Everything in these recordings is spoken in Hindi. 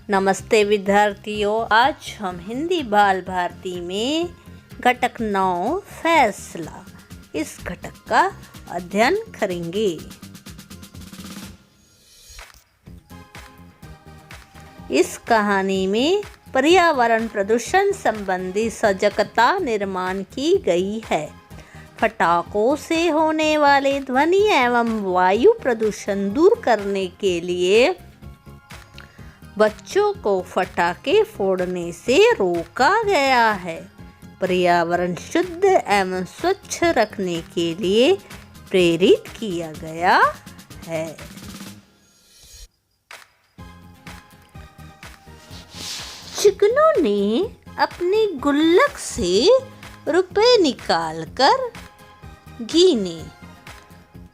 नमस्ते विद्यार्थियों, आज हम हिंदी बाल भारती में घटक 9 फैसला इस घटक का अध्ययन करेंगे। इस कहानी में पर्यावरण प्रदूषण संबंधी सजगता निर्माण की गई है। पटाखों से होने वाले ध्वनि एवं वायु प्रदूषण दूर करने के लिए बच्चों को पटाखे फोड़ने से रोका गया है। पर्यावरण शुद्ध एवं स्वच्छ रखने के लिए प्रेरित किया गया है। चिकनों ने अपनी गुल्लक से रुपए निकालकर गिने।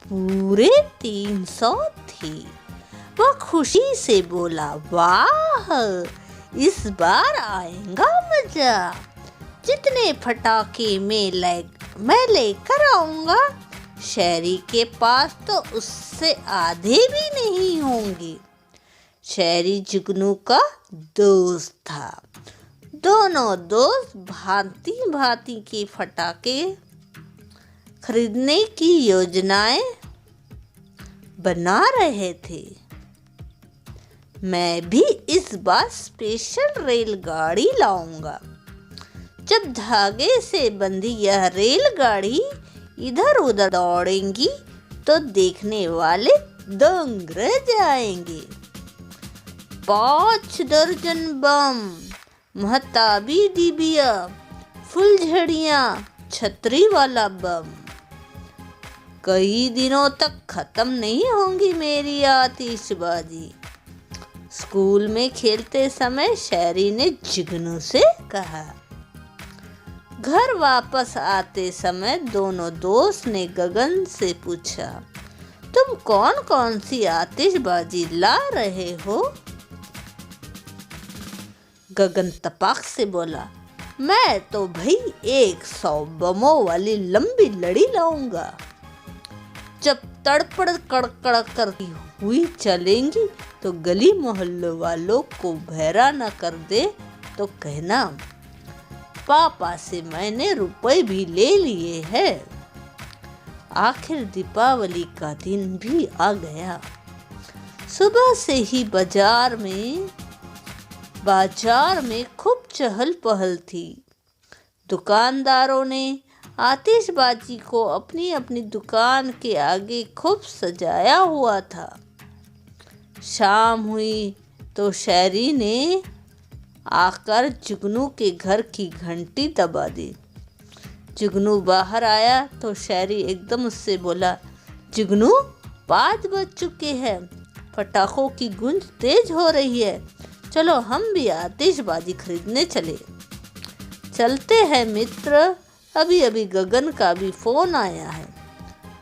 पूरे 300 थे। वह खुशी से बोला, वाह, इस बार आएगा मजा। जितने पटाखे मैं लेकर आऊंगा, शहरी के पास तो उससे आधे भी नहीं होंगे। शहरी जुगनू का दोस्त था। दोनों दोस्त भांति भांति के पटाखे खरीदने की योजनाएं बना रहे थे। मैं भी इस बार स्पेशल रेलगाड़ी लाऊंगा। जब धागे से बंधी यह रेलगाड़ी इधर उधर दौड़ेंगी तो देखने वाले दंग रह जाएंगे। 5 दर्जन बम, महताबी डिबिया, फुलझड़ियाँ, छतरी वाला बम। कई दिनों तक खत्म नहीं होंगी मेरी आतिशबाजी। स्कूल में खेलते समय शहरी ने जुगनू से कहा। घर वापस आते समय दोनों दोस्त ने गगन से पूछा, तुम कौन कौन सी आतिशबाजी ला रहे हो? गगन तपाक से बोला, मैं तो भाई 100 बमों वाली लंबी लड़ी लाऊंगा। जब तड़पड़ कड़कड़ करती हुई चलेंगी तो गली मोहल्ले वालों को बहरा न कर दे तो कहना, पापा से मैंने रुपए भी ले लिए हैं। आखिर दीपावली का दिन भी आ गया। सुबह से ही बाजार में खूब चहल पहल थी। दुकानदारों ने आतिशबाजी को अपनी अपनी दुकान के आगे खूब सजाया हुआ था। शाम हुई तो शहरी ने आकर जुगनू के घर की घंटी दबा दी। जुगनू बाहर आया तो शहरी एकदम उससे बोला, जुगनू, 5 बज चुके हैं। पटाखों की गूंज तेज हो रही है। चलो हम भी आतिशबाजी खरीदने चलते हैं मित्र। अभी अभी गगन का भी फोन आया है।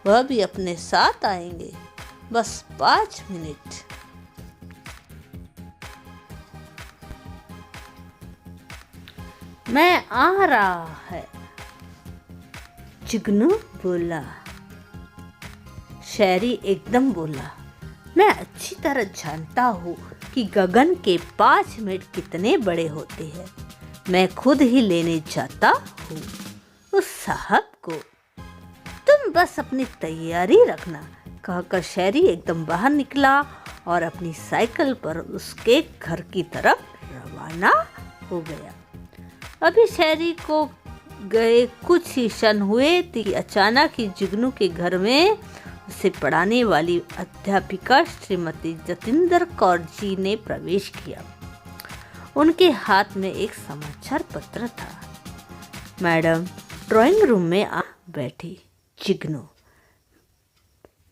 वह भी अपने साथ आएंगे। बस 5 मिनट। मैं आ रहा है, जुगनू बोला। शहरी एकदम बोला, मैं अच्छी तरह जानता हूँ कि गगन के 5 मिनट कितने बड़े होते हैं। मैं खुद ही लेने जाता हूँ उस साहब को। तुम बस अपनी तैयारी रखना, कहकर शहरी एकदम बाहर निकला और अपनी साइकिल पर उसके घर की तरफ रवाना हो गया। अभी शहरी को गए कुछ ही क्षण हुए कि अचानक ही जुगनू के घर में उसे पढ़ाने वाली अध्यापिका श्रीमती जतिंदर कौर जी ने प्रवेश किया। उनके हाथ में एक समाचार पत्र था। मैडम ड्राइंग रूम में आ बैठी। जुगनू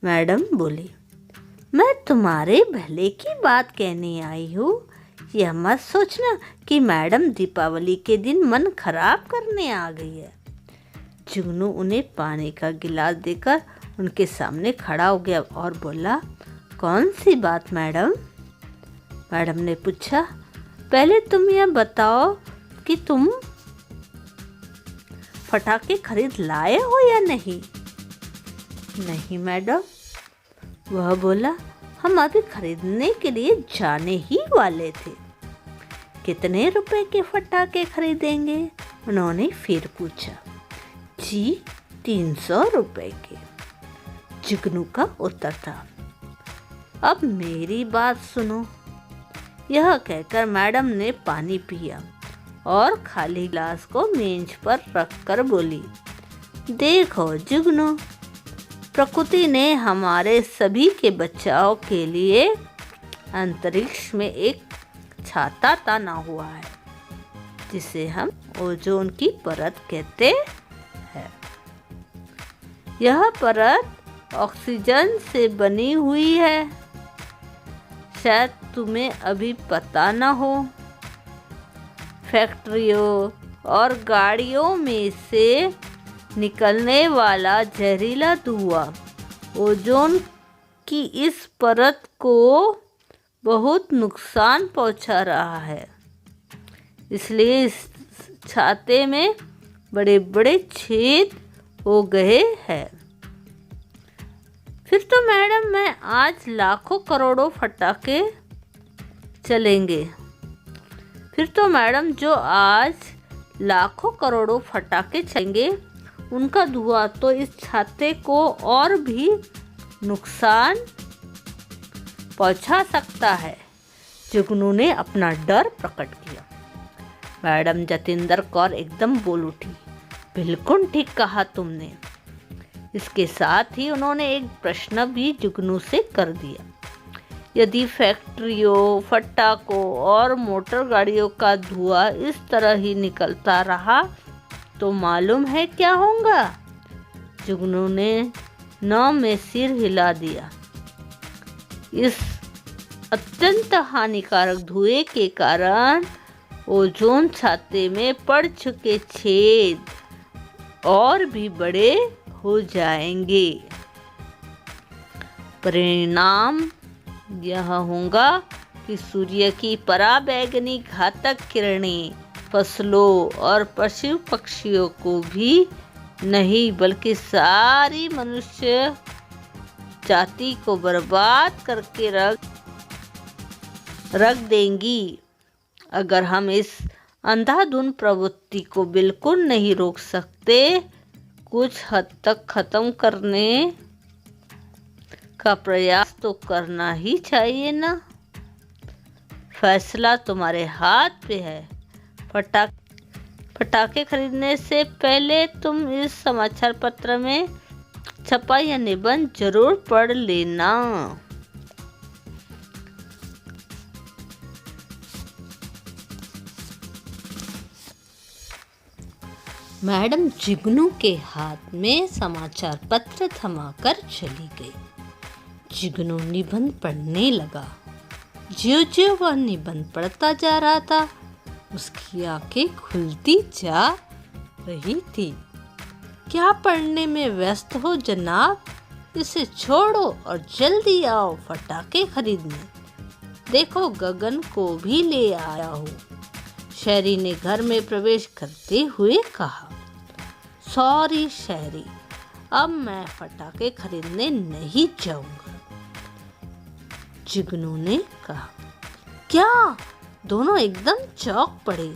मैडम बोली, मैं तुम्हारे भले की बात कहने आई हूँ। यह मत सोचना कि मैडम दीपावली के दिन मन खराब करने आ गई है। जुगनू उन्हें पानी का गिलास देकर उनके सामने खड़ा हो गया और बोला, कौन सी बात मैडम? मैडम ने पूछा, पहले तुम यह बताओ कि तुम पटाखे खरीद लाए हो या नहीं? नहीं मैडम। वह बोला, हम अभी खरीदने के लिए जाने ही वाले थे। कितने रुपए के फटाके खरीदेंगे? उन्होंने फिर पूछा। जी 300 रुपए के, जुगनू का उत्तर था। अब मेरी बात सुनो। यह कहकर मैडम ने पानी पिया और खाली गिलास को मेज पर रखकर बोली, देखो जुगनू, प्रकृति ने हमारे सभी के बचाव के लिए अंतरिक्ष में एक छाता ताना हुआ है, जिसे हम ओजोन की परत कहते हैं। यह परत ऑक्सीजन से बनी हुई है। शायद तुम्हें अभी पता न हो, फैक्ट्रियों और गाड़ियों में से निकलने वाला जहरीला धुआं ओजोन की इस परत को बहुत नुकसान पहुंचा रहा है। इसलिए इस छाते में बड़े बड़े छेद हो गए हैं। फिर तो मैडम मैं आज लाखों करोड़ों फटाके चलेंगे। फिर तो मैडम जो आज लाखों करोड़ों फटाके चलेंगे, उनका धुआं तो इस छाते को और भी नुकसान पहुंचा सकता है। जुगनू ने अपना डर प्रकट किया। मैडम जतिंदर कौर एकदम बोल उठी, बिल्कुल ठीक कहा तुमने। इसके साथ ही उन्होंने एक प्रश्न भी जुगनू से कर दिया। यदि फैक्ट्रियों, फटाकों और मोटर गाड़ियों का धुआं इस तरह ही निकलता रहा तो मालूम है क्या होगा? जुगनू ने न में सिर हिला दिया। इस अत्यंत हानिकारक धुएं के कारण ओजोन छाते में पड़ चुके छेद और भी बड़े हो जाएंगे। परिणाम यह होगा कि सूर्य की पराबैंगनी घातक किरणें फसलों और पशु पक्षियों को भी नहीं, बल्कि सारी मनुष्य जाति को बर्बाद करके रख देंगी। अगर हम इस अंधाधुंध प्रवृत्ति को बिल्कुल नहीं रोक सकते, कुछ हद तक खत्म करने का प्रयास तो करना ही चाहिए ना। फैसला तुम्हारे हाथ पे है। फटाके खरीदने से पहले तुम इस समाचार पत्र में छपा यह निबंध जरूर पढ़ लेना। मैडम जुगनू के हाथ में समाचार पत्र थमाकर चली गई। जुगनू निबंध पढ़ने लगा। ज्यों-ज्यों वह निबंध पढ़ता जा रहा था, उसकी आंखें खुलती जा रही थी। क्या पढ़ने में व्यस्त हो जनाब? इसे छोड़ो और जल्दी आओ फटाके खरीदने। देखो गगन को भी ले आया हूँ, शहरी ने घर में प्रवेश करते हुए कहा। सॉरी शहरी, अब मैं फटाके खरीदने नहीं जाऊंगा, जुगनू ने कहा। क्या? दोनों एकदम चौंक पड़े।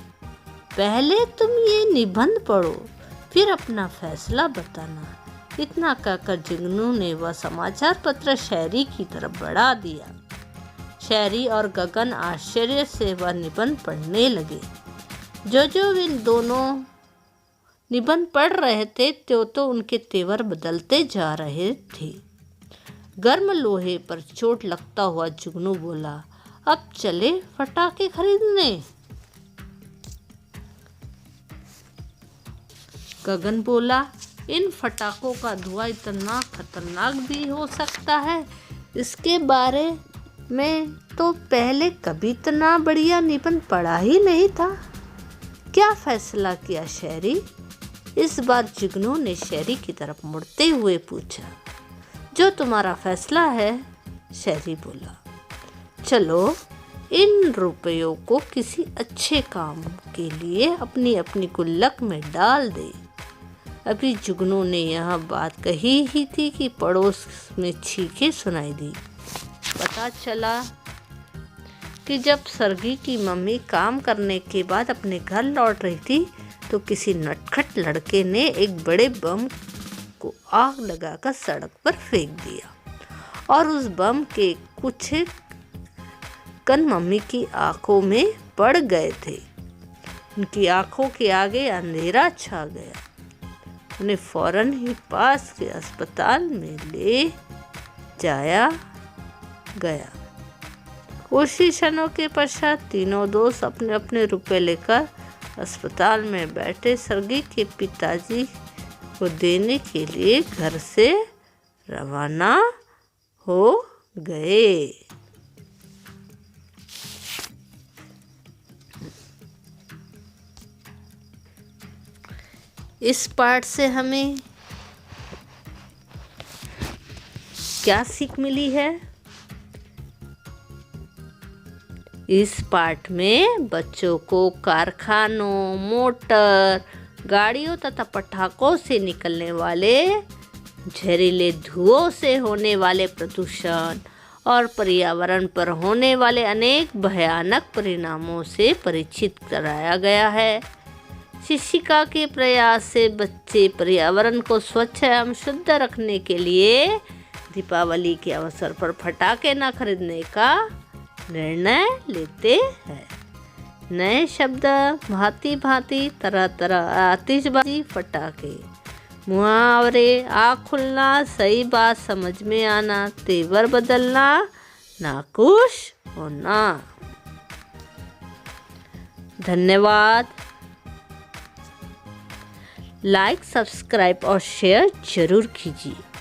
पहले तुम ये निबंध पढ़ो, फिर अपना फैसला बताना। इतना कहकर जुगनू ने वह समाचार पत्र शहरी की तरफ बढ़ा दिया। शहरी और गगन आश्चर्य से वह निबंध पढ़ने लगे। जो वे दोनों निबंध पढ़ रहे थे, तो उनके तेवर बदलते जा रहे थे। गर्म लोहे पर चोट लगता हुआ जुगनू बोला, अब चले फटाके खरीदने। गगन बोला, इन फटाकों का धुआं इतना खतरनाक भी हो सकता है, इसके बारे में तो पहले कभी इतना बढ़िया निबंध पढ़ा ही नहीं था। क्या फैसला किया शहरी? इस बार जुगनू ने शहरी की तरफ मुड़ते हुए पूछा। जो तुम्हारा फैसला है, शहरी बोला। चलो इन रुपयों को किसी अच्छे काम के लिए अपनी अपनी गुल्लक में डाल दे। अभी जुगनू ने यह बात कही ही थी कि पड़ोस में चीखें सुनाई दी। पता चला कि जब सर्गी की मम्मी काम करने के बाद अपने घर लौट रही थी तो किसी नटखट लड़के ने एक बड़े बम को आग लगाकर सड़क पर फेंक दिया और उस बम के कुछ कण मम्मी की आंखों में पड़ गए थे। उनकी आंखों के आगे अंधेरा छा गया। उन्हें फौरन ही पास के अस्पताल में ले जाया गया। कुछ ही क्षणों के पश्चात तीनों दोस्त अपने अपने रुपए लेकर अस्पताल में बैठे सर्गी के पिताजी को देने के लिए घर से रवाना हो गए। इस पाठ से हमें क्या सीख मिली है? इस पाठ में बच्चों को कारखानों, मोटर, गाड़ियों तथा पटाखों से निकलने वाले जहरीले धुओं से होने वाले प्रदूषण और पर्यावरण पर होने वाले अनेक भयानक परिणामों से परिचित कराया गया है। शिक्षिका के प्रयास से बच्चे पर्यावरण को स्वच्छ एवं शुद्ध रखने के लिए दीपावली के अवसर पर पटाखे न खरीदने का निर्णय लेते हैं। नए शब्द, भांति भांति, तरह तरह आतिशबाजी, पटाखे, मुहावरे, आँख खुलना, सही बात समझ में आना, तेवर बदलना, नाखुश होना। धन्यवाद। लाइक, सब्सक्राइब और शेयर जरूर कीजिए।